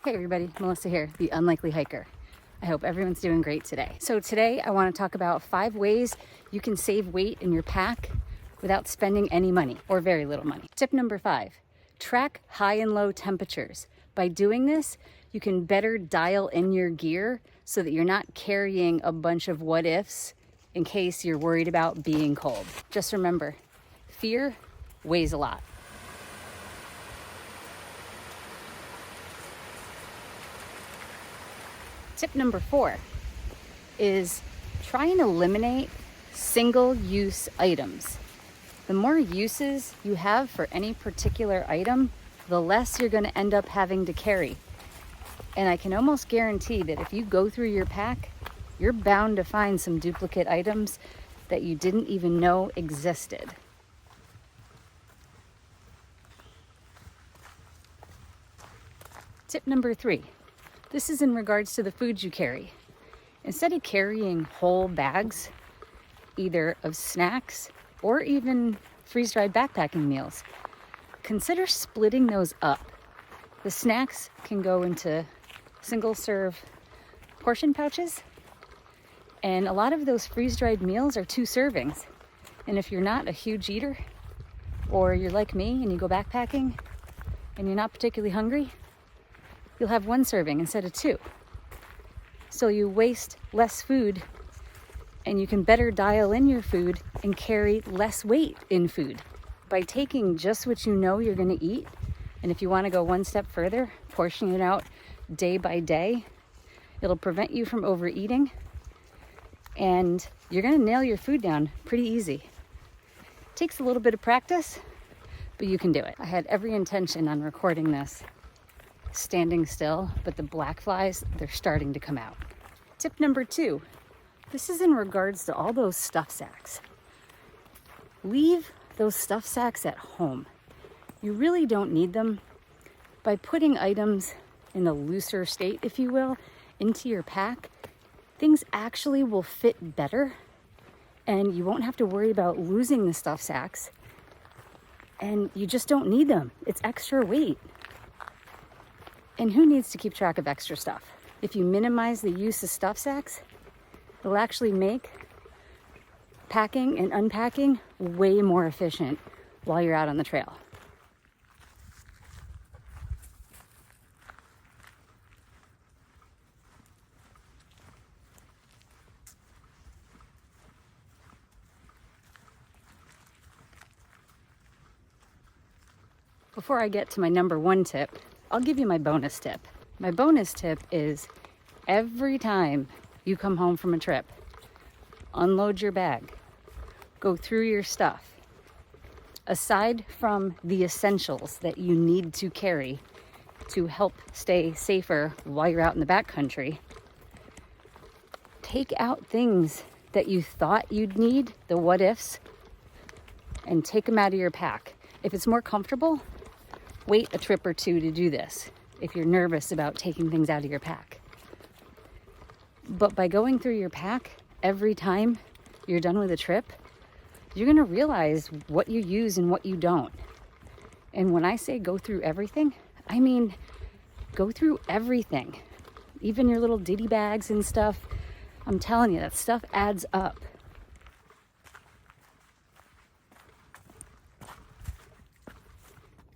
Hey everybody, Melissa here, the Unlikely Hiker. I hope everyone's doing great today. So today I want to talk about 5 ways you can save weight in your pack without spending any money or very little money. Tip number 5, track high and low temperatures. By doing this, you can better dial in your gear so that you're not carrying a bunch of what ifs in case you're worried about being cold. Just remember, fear weighs a lot. Tip number 4 is try and eliminate single-use items. The more uses you have for any particular item, the less you're going to end up having to carry. And I can almost guarantee that if you go through your pack, you're bound to find some duplicate items that you didn't even know existed. Tip number 3. This is in regards to the foods you carry. Instead of carrying whole bags, either of snacks or even freeze-dried backpacking meals, consider splitting those up. The snacks can go into single-serve portion pouches, and a lot of those freeze-dried meals are 2 servings. And if you're not a huge eater, or you're like me and you go backpacking and you're not particularly hungry, you'll have 1 serving instead of 2. So you waste less food and you can better dial in your food and carry less weight in food. By taking just what you know you're going to eat, and if you want to go 1 step further, portioning it out day by day, it'll prevent you from overeating and you're going to nail your food down pretty easy. It takes a little bit of practice, but you can do it. I had every intention on recording this standing still, but the black flies, they're starting to come out. Tip number 2, this is in regards to all those stuff sacks. Leave those stuff sacks at home. You really don't need them. By putting items in a looser state, if you will, into your pack, things actually will fit better and you won't have to worry about losing the stuff sacks, and you just don't need them. It's extra weight. And who needs to keep track of extra stuff? If you minimize the use of stuff sacks, it'll actually make packing and unpacking way more efficient while you're out on the trail. Before I get to my number 1 tip, I'll give you my bonus tip. My bonus tip is every time you come home from a trip, unload your bag, go through your stuff. Aside from the essentials that you need to carry to help stay safer while you're out in the backcountry, take out things that you thought you'd need, the what ifs, and take them out of your pack. If it's more comfortable, wait a trip or 2 to do this if you're nervous about taking things out of your pack. But by going through your pack every time you're done with a trip, you're going to realize what you use and what you don't. And when I say go through everything, I mean go through everything. Even your little ditty bags and stuff. I'm telling you, that stuff adds up.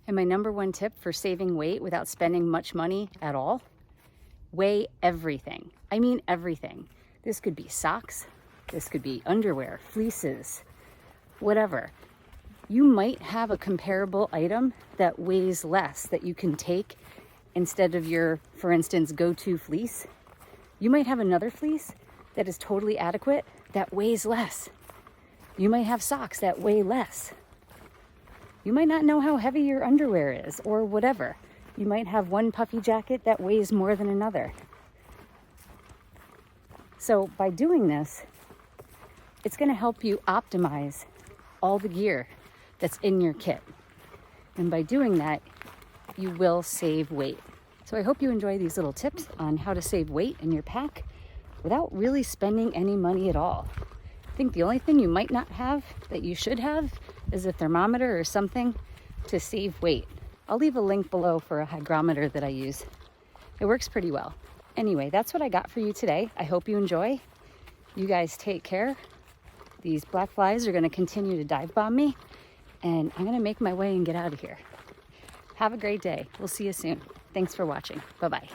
And my number 1 tip for saving weight without spending much money at all, weigh everything. I mean everything. This could be socks, this could be underwear, fleeces, whatever. You might have a comparable item that weighs less that you can take instead of your, for instance, go-to fleece. You might have another fleece that is totally adequate that weighs less. You might have socks that weigh less. You might not know how heavy your underwear is or whatever. You might have one puffy jacket that weighs more than another. So by doing this, it's going to help you optimize all the gear that's in your kit. And by doing that, you will save weight. So I hope you enjoy these little tips on how to save weight in your pack without really spending any money at all. I think the only thing you might not have that you should have is a thermometer or something to save weight. I'll leave a link below for a hygrometer that I use. It works pretty well. Anyway, that's what I got for you today. I hope you enjoy. You guys take care. These black flies are going to continue to dive bomb me, and I'm going to make my way and get out of here. Have a great day. We'll see you soon. Thanks for watching. Bye-bye.